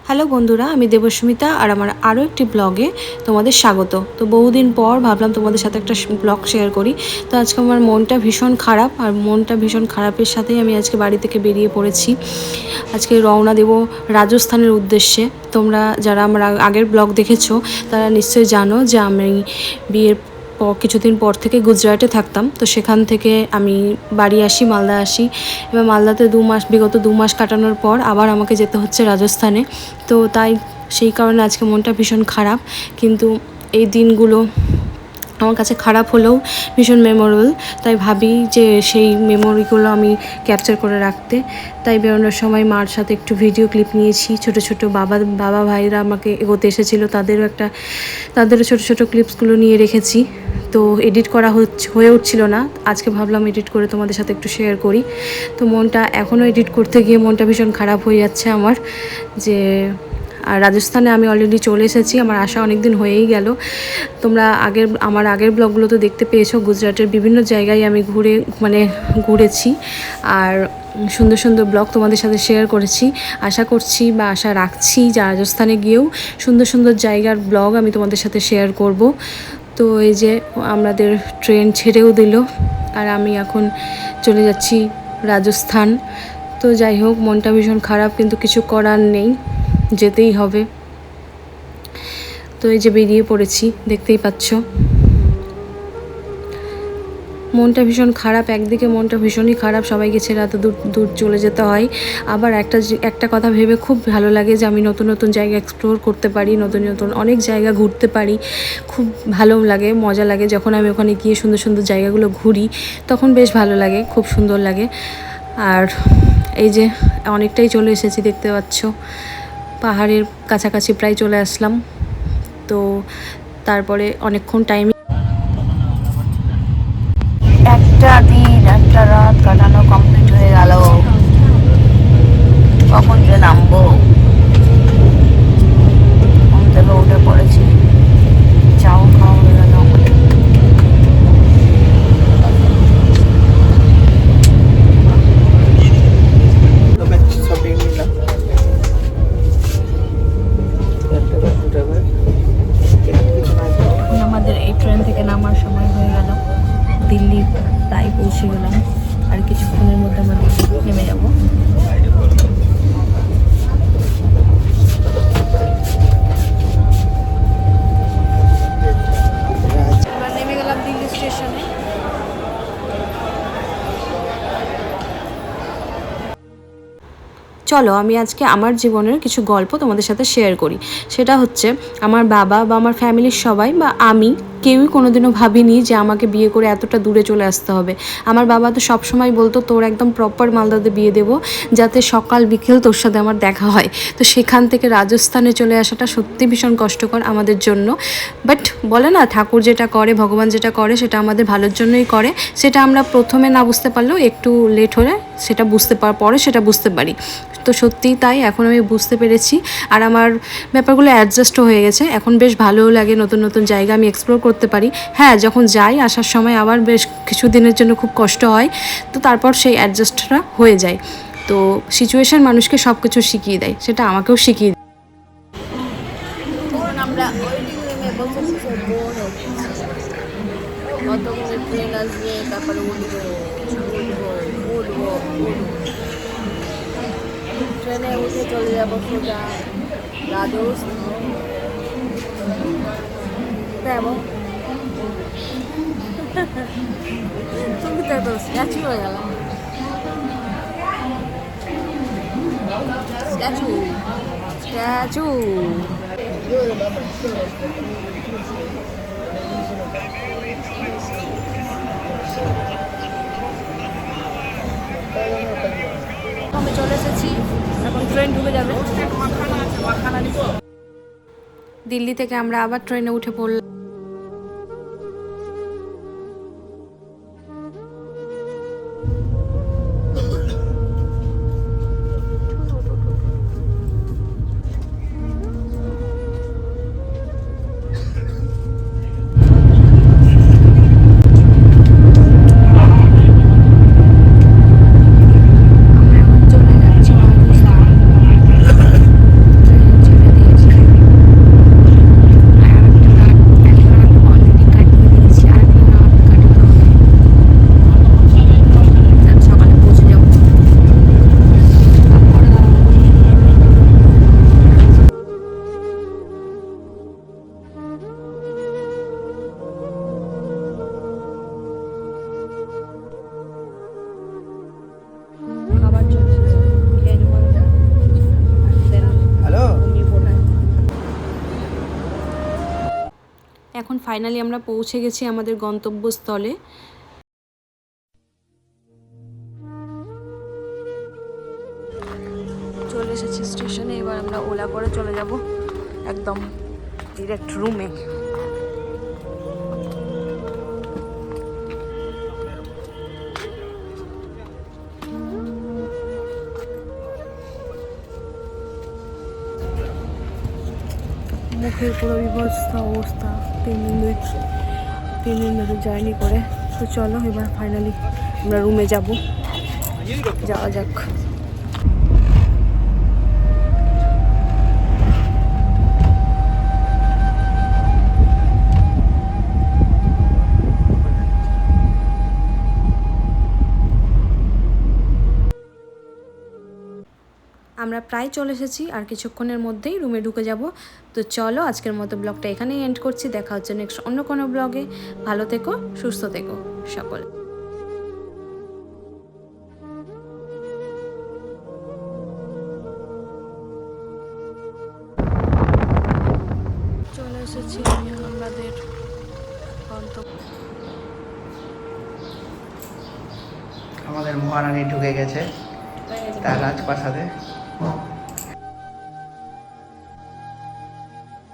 Hello বন্ধুরা, আমি দেবস্মিতা আর আমার আরও একটি ব্লগে তোমাদের স্বাগত। তো বহুদিন পর ভাবলাম তোমাদের সাথে একটা ব্লগ শেয়ার করি। তো আজকে আমার মনটা ভীষণ খারাপ, আর মনটা ভীষণ খারাপের সাথেই আমি আজকে বাড়ি থেকে বেরিয়ে পড়েছি। আজকে রওনা দেব রাজস্থানের উদ্দেশ্যে। তোমরা যারা আমার আগের ব্লগ দেখেছো তারা নিশ্চয়ই জানো যে আমি বিয়ের কিছুদিন পর থেকে গুজরাটে থাকতাম। তো সেখান থেকে আমি বাড়ি আসি, মালদা আসি। এবার মালদাতে বিগত 2 মাস কাটানোর পর আবার আমাকে যেতে হচ্ছে রাজস্থানে। তো তাই সেই কারণে আজকে মনটা ভীষণ খারাপ। কিন্তু এই দিনগুলো আমার কাছে খারাপ হলেও ভীষণ মেমোরেবল, তাই ভাবি যে সেই মেমোরিগুলো আমি ক্যাপচার করে রাখতে। তাই বেরোনোর সময় মার সাথে একটু ভিডিও ক্লিপ নিয়েছি। ছোট ছোট বাবা ভাইরা আমাকে এগোতে এসেছিলো, তাদেরও ছোট ছোট ক্লিপসগুলো নিয়ে রেখেছি। তো এডিট করা হয়ে উঠছিল না। আজকে ভাবলাম এডিট করে তোমাদের সাথে একটু শেয়ার করি। তো মনটা এখনও এডিট করতে গিয়ে মনটা ভীষণ খারাপ হয়ে যাচ্ছে আমার, যে আর রাজস্থানে আমি অলরেডি চলে এসেছি। আমার আসা অনেক দিন হয়েই গেল। তোমরা আমার আগের ব্লগগুলো তো দেখতে পেয়েছো। গুজরাটের বিভিন্ন জায়গায় আমি ঘুরেছি, আর সুন্দর সুন্দর ব্লগ তোমাদের সাথে শেয়ার করেছি। আশা করছি বা আশা রাখছি যে রাজস্থানে গিয়েও সুন্দর সুন্দর জায়গার ব্লগ আমি তোমাদের সাথে শেয়ার করব। তো এই যে আমাদের ট্রেন ছেড়েও দিল, আর আমি এখন চলে যাচ্ছি রাজস্থান। তো যাই হোক, মনটা ভীষণ খারাপ, কিন্তু কিছু করার নেই, যেতেই হবে। তো এই যে বেরিয়ে পড়েছি, দেখতেই পাচ্ছ। মনটা ভীষণ খারাপ, একদিকে মনটা ভীষণই খারাপ, সবাইকে ছেড়ে এত দূর দূর চলে যেতে হয়। আবার একটা কথা ভেবে খুব ভালো লাগে যে আমি নতুন নতুন জায়গা এক্সপ্লোর করতে পারি, নতুন নতুন অনেক জায়গা ঘুরতে পারি। খুব ভালো লাগে, মজা লাগে যখন আমি ওখানে গিয়ে সুন্দর সুন্দর জায়গাগুলো ঘুরি, তখন বেশ ভালো লাগে, খুব সুন্দর লাগে। আর এই যে অনেকটাই চলে এসেছি, দেখতে পাচ্ছ পাহাড়ের কাছাকাছি প্রায় চলে আসলাম। তো তারপরে অনেকক্ষণ টাইম, একটা দিন একটা রাত কাটানো কমপ্লিট হয়ে গেল। কখন যে নামবো, ঘুম থেকে উঠে পড়েছি, চাও খাওয়া হয়ে গেল। আমাদের এই ট্রেন থেকে নামার সময় হয়ে গেল। দিল্লি প্রায় পৌঁছে গেলাম, আর কিছুক্ষণের মধ্যে আমরা নেমে যাব। এবার নেমে গেলাম দিল্লি স্টেশনে। চলো আমি আজকে আমার জীবনের কিছু গল্প তোমাদের সাথে শেয়ার করি। সেটা হচ্ছে, আমার বাবা বা আমার ফ্যামিলির সবাই বা আমি কেউই কোনোদিনও ভাবিনি যে আমাকে বিয়ে করে এতটা দূরে চলে আসতে হবে। আমার বাবা তো সবসময় বলতো, তোর একদম প্রপার মালদাতে বিয়ে দেবো, যাতে সকাল বিকেল তোর সাথে আমার দেখা হয়। তো সেখান থেকে রাজস্থানে চলে আসাটা সত্যি ভীষণ কষ্টকর আমাদের জন্য। বাট বলে না, ঠাকুর যেটা করে, ভগবান যেটা করে সেটা আমাদের ভালোর জন্যই করে। সেটা আমরা প্রথমে না বুঝতে পারলেও একটু লেট হলে সেটা পরে সেটা বুঝতে পারি। তো সত্যিই তাই, এখন আমি বুঝতে পেরেছি, আর আমার ব্যাপারগুলো অ্যাডজাস্টও হয়ে গেছে। এখন বেশ ভালোও লাগে, নতুন নতুন জায়গা আমি এক্সপ্লোর করতে পারি। হ্যাঁ, যখন যাই আসার সময় আবার বেশ কিছু দিনের জন্য খুব কষ্ট হয়, তো তারপর সেই অ্যাডজাস্টটা হয়ে যায়। তো সিচুয়েশান মানুষকে সব কিছু শিখিয়ে দেয়, সেটা আমাকেও শিখিয়ে দেয়। আমরা ওয়েটিং রুমে বসেছি, কতগুলো ট্রেন আসবে, তারপরে উঠবো। ট্রেনে উঠে চলে যাবো সোজা রাজস্থান। তুমি তো স্ট্যাচু হয়ে গেল, স্ট্যাচু স্ট্যাচু। আমি চলে এসেছি, এখন ট্রেন ঢুকে যাবে। দিল্লি থেকে আমরা আবার ট্রেনে উঠে পড়লাম। এখন ফাইনালি আমরা পৌঁছে গেছি আমাদের গন্তব্যস্থলে। চলে এসেছি স্টেশনে, এবার আমরা ওলা করে চলে যাব একদম ডিরেক্ট রুমে। মুখের পুরো বিভৎস অবস্থা 3 দিন ধরে জার্নি করে। তো চলো এবার ফাইনালি আমরা রুমে যাওয়া যাক। আমরা প্রায় চলে এসেছি, আর কিছুক্ষণের মধ্যেই রুমে ঢুকে যাব। তো চলো আজকের মতো ব্লগটা এখানেই এন্ড করছি। দেখা হচ্ছে নেক্সট অন্য কোনো ব্লগে। ভালো থেকো, সুস্থ থেকো সকল। চলে এসেছি আমাদের গন্তব্য। আমাদের মহারানী ঢুকে গেছে তার রাজপ্রাসাদে।